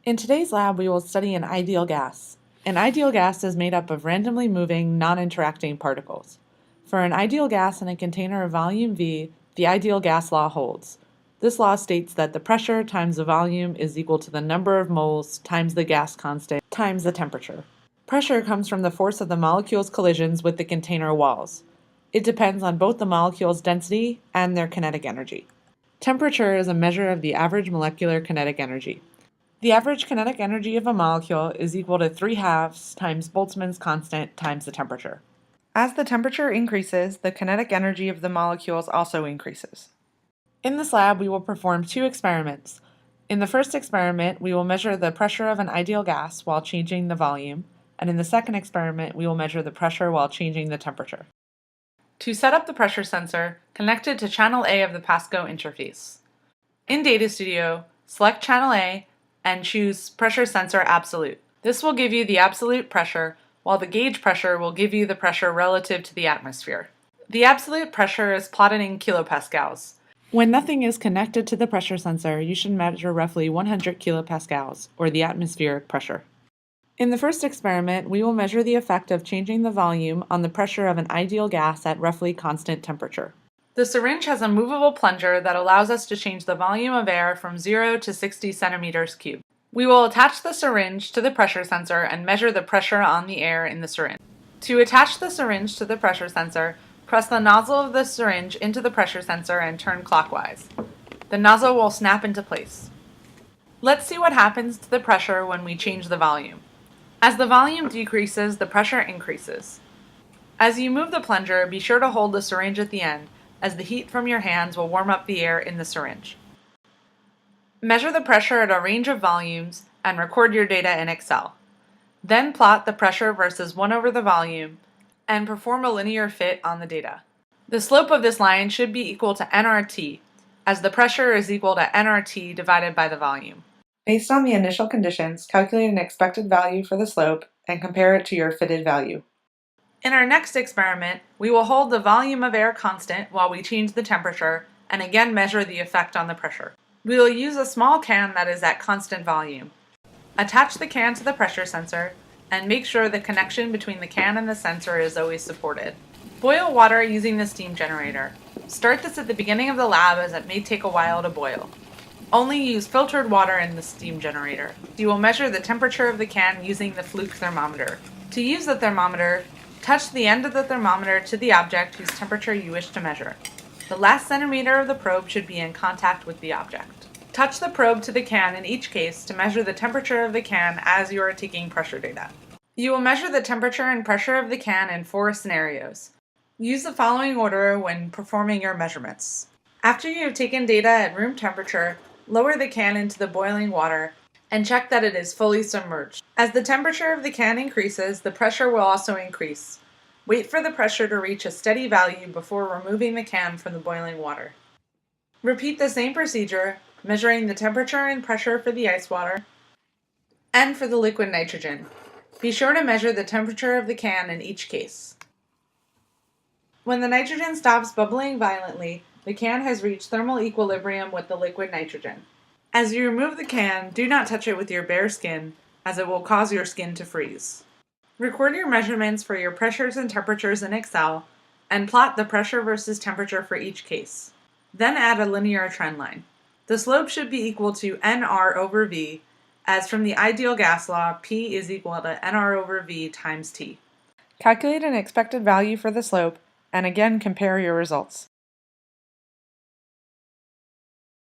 In today's lab, we will study an ideal gas. An ideal gas is made up of randomly moving, non-interacting particles. For an ideal gas in a container of volume V, the ideal gas law holds. This law states that the pressure times the volume is equal to the number of moles times the gas constant times the temperature. Pressure comes from the force of the molecules' collisions with the container walls. It depends on both the molecules' density and their kinetic energy. Temperature is a measure of the average molecular kinetic energy. The average kinetic energy of a molecule is equal to 3/2 times Boltzmann's constant times the temperature. As the temperature increases, the kinetic energy of the molecules also increases. In this lab, we will perform two experiments. In the first experiment, we will measure the pressure of an ideal gas while changing the volume, and in the second experiment, we will measure the pressure while changing the temperature. To set up the pressure sensor, connect it to channel A of the Pasco interface. In Data Studio, select channel A and choose Pressure Sensor Absolute. This will give you the absolute pressure, while the gauge pressure will give you the pressure relative to the atmosphere. The absolute pressure is plotted in kilopascals. When nothing is connected to the pressure sensor, you should measure roughly 100 kilopascals, or the atmospheric pressure. In the first experiment, we will measure the effect of changing the volume on the pressure of an ideal gas at roughly constant temperature. The syringe has a movable plunger that allows us to change the volume of air from 0 to 60 centimeters cubed. We will attach the syringe to the pressure sensor and measure the pressure on the air in the syringe. To attach the syringe to the pressure sensor, press the nozzle of the syringe into the pressure sensor and turn clockwise. The nozzle will snap into place. Let's see what happens to the pressure when we change the volume. As the volume decreases, the pressure increases. As you move the plunger, be sure to hold the syringe at the end, as the heat from your hands will warm up the air in the syringe. Measure the pressure at a range of volumes and record your data in Excel. Then plot the pressure versus 1 over the volume and perform a linear fit on the data. The slope of this line should be equal to nRT, as the pressure is equal to nRT divided by the volume. Based on the initial conditions, calculate an expected value for the slope and compare it to your fitted value. In our next experiment, we will hold the volume of air constant while we change the temperature and again measure the effect on the pressure. We will use a small can that is at constant volume. Attach the can to the pressure sensor and make sure the connection between the can and the sensor is always supported. Boil water using the steam generator. Start this at the beginning of the lab as it may take a while to boil. Only use filtered water in the steam generator. You will measure the temperature of the can using the fluke thermometer. To use the thermometer, touch the end of the thermometer to the object whose temperature you wish to measure. The last centimeter of the probe should be in contact with the object. Touch the probe to the can in each case to measure the temperature of the can as you are taking pressure data. You will measure the temperature and pressure of the can in 4 scenarios. Use the following order when performing your measurements. After you have taken data at room temperature, lower the can into the boiling water and check that it is fully submerged. As the temperature of the can increases, the pressure will also increase. Wait for the pressure to reach a steady value before removing the can from the boiling water. Repeat the same procedure, measuring the temperature and pressure for the ice water and for the liquid nitrogen. Be sure to measure the temperature of the can in each case. When the nitrogen stops bubbling violently, the can has reached thermal equilibrium with the liquid nitrogen. As you remove the can, do not touch it with your bare skin, as it will cause your skin to freeze. Record your measurements for your pressures and temperatures in Excel, and plot the pressure versus temperature for each case. Then add a linear trend line. The slope should be equal to nR over V, as from the ideal gas law, P is equal to nR over V times T. Calculate an expected value for the slope, and again compare your results.